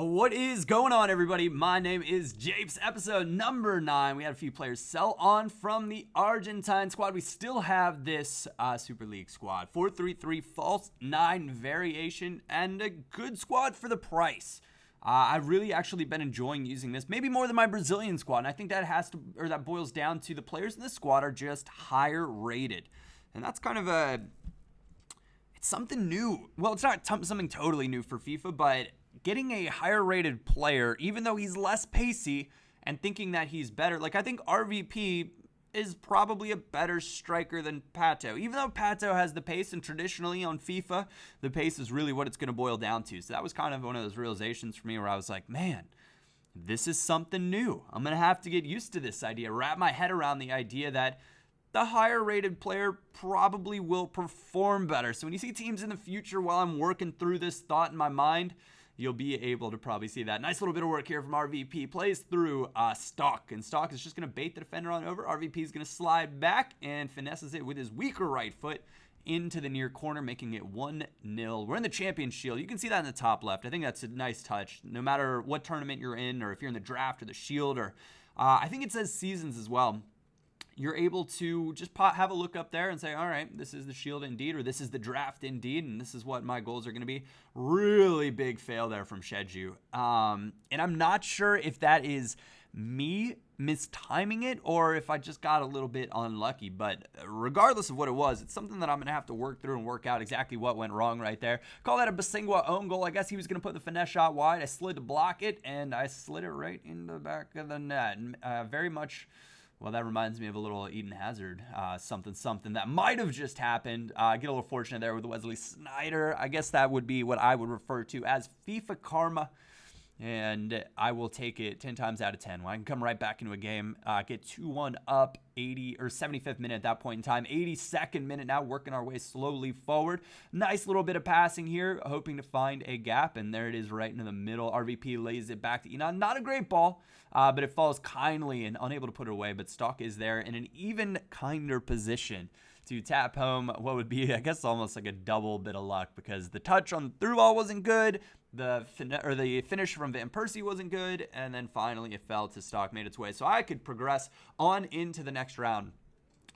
What is going on, everybody? My name is Japes, episode number 9. We had a few players sell on from the Argentine squad. We still have this Super League squad. 4-3-3 false 9 variation and a good squad for the price. I've really actually been enjoying using this, maybe more than my Brazilian squad. And I think that boils down to the players in this squad are just higher rated. And that's kind of it's something new. Well, it's not something totally new for FIFA, but getting a higher rated player, even though he's less pacey, and thinking that he's better. Like, I think RVP is probably a better striker than Pato. Even though Pato has the pace, and traditionally on FIFA, the pace is really what it's going to boil down to. So that was kind of one of those realizations for me where I was like, man, this is something new. I'm going to have to get used to this idea, wrap my head around the idea that the higher rated player probably will perform better. So when you see teams in the future while I'm working through this thought in my mind, you'll be able to probably see that. Nice little bit of work here from RVP. Plays through Stock, and Stock is just going to bait the defender on over. RVP is going to slide back and finesses it with his weaker right foot into the near corner, making it 1-0. We're in the Champion Shield. You can see that in the top left. I think that's a nice touch. No matter what tournament you're in, or if you're in the draft or the Shield, or I think it says seasons as well, you're able to just have a look up there and say, all right, this is the Shield indeed, or this is the draft indeed, and this is what my goals are going to be. Really big fail there from Sheju. And I'm not sure if that is me mistiming it or if I just got a little bit unlucky. But regardless of what it was, it's something that I'm going to have to work through and work out exactly what went wrong right there. Call that a Basingwa own goal. I guess he was going to put the finesse shot wide. I slid to block it, and I slid it right in the back of the net. Very much... Well, that reminds me of a little Eden Hazard, something that might have just happened. Get a little fortunate there with Wesley Sneijder. I guess that would be what I would refer to as FIFA karma. And I will take it 10 times out of 10. When I can come right back into a game, get 2-1 up, 75th minute at that point in time. 82nd minute now, working our way slowly forward. Nice little bit of passing here, hoping to find a gap. And there it is right into the middle. RVP lays it back to Enon. Not a great ball, but it falls kindly and unable to put it away. But Stock is there in an even kinder position to tap home what would be, I guess, almost like a double bit of luck, because the touch on the through ball wasn't good. The finish from Van Persie wasn't good, and then finally it fell to Stock, made its way. So I could progress on into the next round.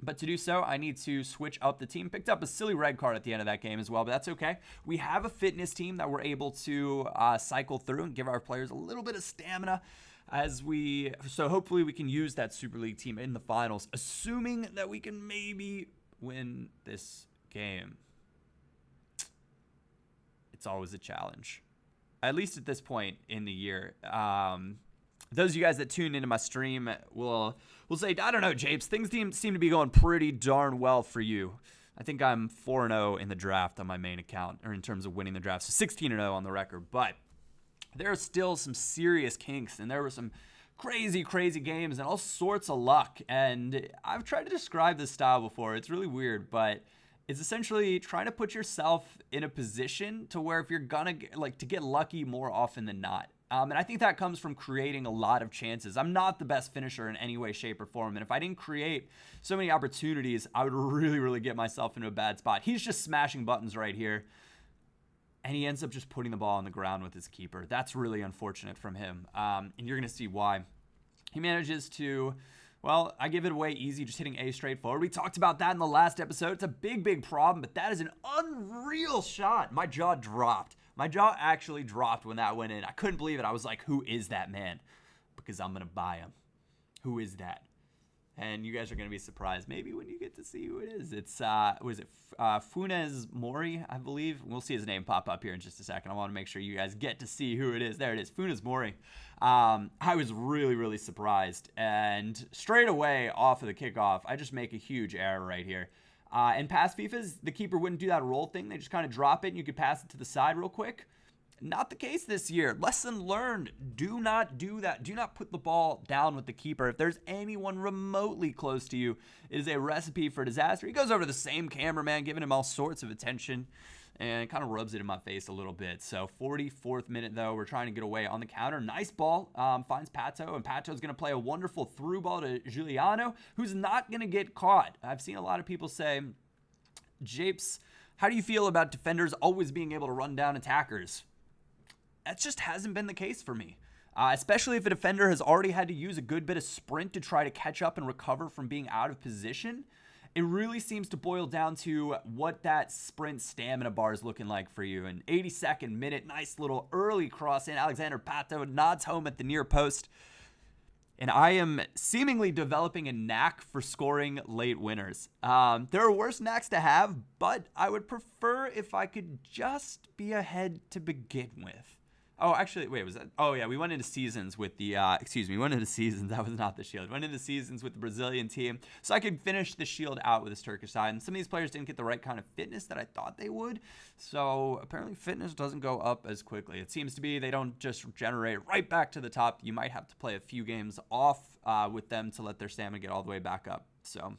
But to do so, I need to switch up the team. Picked up a silly red card at the end of that game as well, but that's okay. We have a fitness team that we're able to cycle through and give our players a little bit of stamina so hopefully we can use that Super League team in the finals, assuming that we can maybe win this game. It's always a challenge. At least at this point in the year. Those of you guys that tune into my stream will say, I don't know, Japes, things seem to be going pretty darn well for you. I think I'm 4-0 in the draft on my main account, or in terms of winning the draft, so 16-0 on the record. But there are still some serious kinks, and there were some crazy games and all sorts of luck. And I've tried to describe this style before. It's really weird, but it's essentially trying to put yourself in a position to where if you're gonna to get lucky more often than not. And I think that comes from creating a lot of chances. I'm not the best finisher in any way, shape, or form. And if I didn't create so many opportunities, I would really get myself into a bad spot. He's just smashing buttons right here. And he ends up just putting the ball on the ground with his keeper. That's really unfortunate from him. And you're going to see why. He manages to... Well, I give it away easy, just hitting A straight forward. We talked about that in the last episode. It's a big problem, but that is an unreal shot. My jaw dropped. My jaw actually dropped when that went in. I couldn't believe it. I was like, who is that man? Because I'm going to buy him. Who is that? And you guys are going to be surprised maybe when you get to see who it is. It's, Funes Mori, I believe. We'll see his name pop up here in just a second. I want to make sure you guys get to see who it is. There it is, Funes Mori. I was really surprised. And straight away off of the kickoff, I just make a huge error right here. In past FIFAs, the keeper wouldn't do that roll thing. They just kind of drop it and you could pass it to the side real quick. Not the case this year. Lesson learned. Do not do that. Do not put the ball down with the keeper. If there's anyone remotely close to you, it is a recipe for disaster. He goes over to the same cameraman, giving him all sorts of attention, and kind of rubs it in my face a little bit. So 44th minute, though, we're trying to get away on the counter. Nice ball. Finds Pato, and Pato's going to play a wonderful through ball to Giuliano, who's not going to get caught. I've seen a lot of people say, Japes, how do you feel about defenders always being able to run down attackers? that just hasn't been the case for me. Especially if a defender has already had to use a good bit of sprint to try to catch up and recover from being out of position. It really seems to boil down to what that sprint stamina bar is looking like for you. An 82nd minute, nice little early cross in. Alexander Pato nods home at the near post. And I am seemingly developing a knack for scoring late winners. There are worse knacks to have, but I would prefer if I could just be ahead to begin with. Oh, actually, wait, was that? Oh, yeah, we went into seasons with the, we went into seasons. That was not the Shield. We went into seasons with the Brazilian team, so I could finish the Shield out with this Turkish side. And some of these players didn't get the right kind of fitness that I thought they would. So apparently fitness doesn't go up as quickly. It seems to be they don't just generate right back to the top. You might have to play a few games off with them to let their stamina get all the way back up. So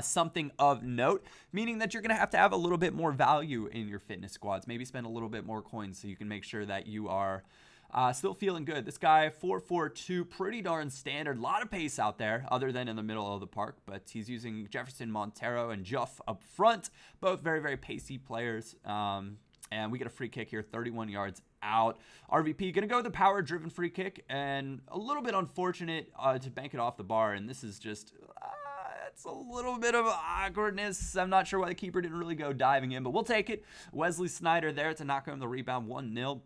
something of note, meaning that you're going to have a little bit more value in your fitness squads. Maybe spend a little bit more coins so you can make sure that you are still feeling good. This guy, 4.42, pretty darn standard. A lot of pace out there other than in the middle of the park, but he's using Jefferson, Montero, and Juff up front. Both very, very pacey players. And we get a free kick here, 31 yards out. RVP going to go with the power-driven free kick, and a little bit unfortunate to bank it off the bar, and this is just... it's a little bit of awkwardness. I'm not sure why the keeper didn't really go diving in, but we'll take it. Wesley Sneijder there to knock home the rebound, 1-0.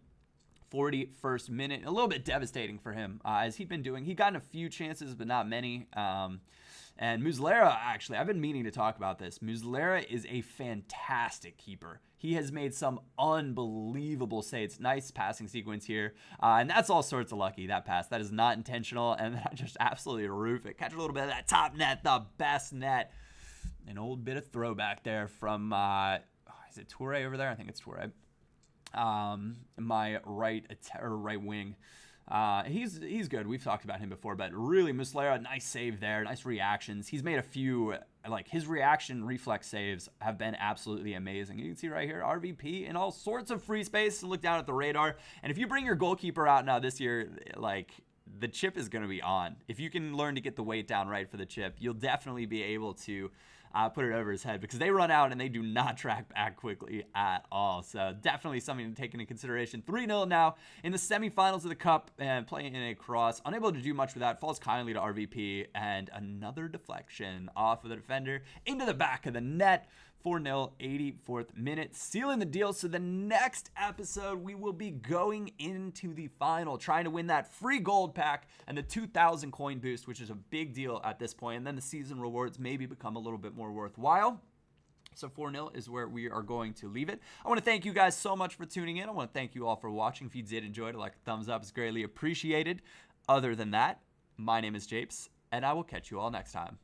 41st minute. A little bit devastating for him, as he'd been doing. He'd gotten a few chances, but not many. And Muslera, actually, I've been meaning to talk about this. Muslera is a fantastic keeper. He has made some unbelievable saves. Nice passing sequence here. And that's all sorts of lucky, that pass. That is not intentional, and that just absolutely roof it. Catch a little bit of that top net, the best net. An old bit of throwback there from, is it Toure over there? I think it's Toure. My right wing. He's good. We've talked about him before, but really Muslera, nice save there, nice reactions. He's made a few, like his reaction reflex saves have been absolutely amazing. You can see right here, RVP in all sorts of free space. Look down at the radar. And if you bring your goalkeeper out now this year, like the chip is going to be on. If you can learn to get the weight down right for the chip, you'll definitely be able to put it over his head, because they run out and they do not track back quickly at all. So definitely something to take into consideration. 3-0 now in the semifinals of the Cup, and playing in a cross. Unable to do much with that. Falls kindly to RVP, and another deflection off of the defender into the back of the net. 4-0, 84th minute, sealing the deal. So the next episode, we will be going into the final, trying to win that free gold pack and the 2,000 coin boost, which is a big deal at this point. And then the season rewards maybe become a little bit more worthwhile. So 4-0 is where we are going to leave it. I want to thank you guys so much for tuning in. I want to thank you all for watching. If you did enjoy it, like a thumbs up is greatly appreciated. Other than that, my name is Japes, and I will catch you all next time.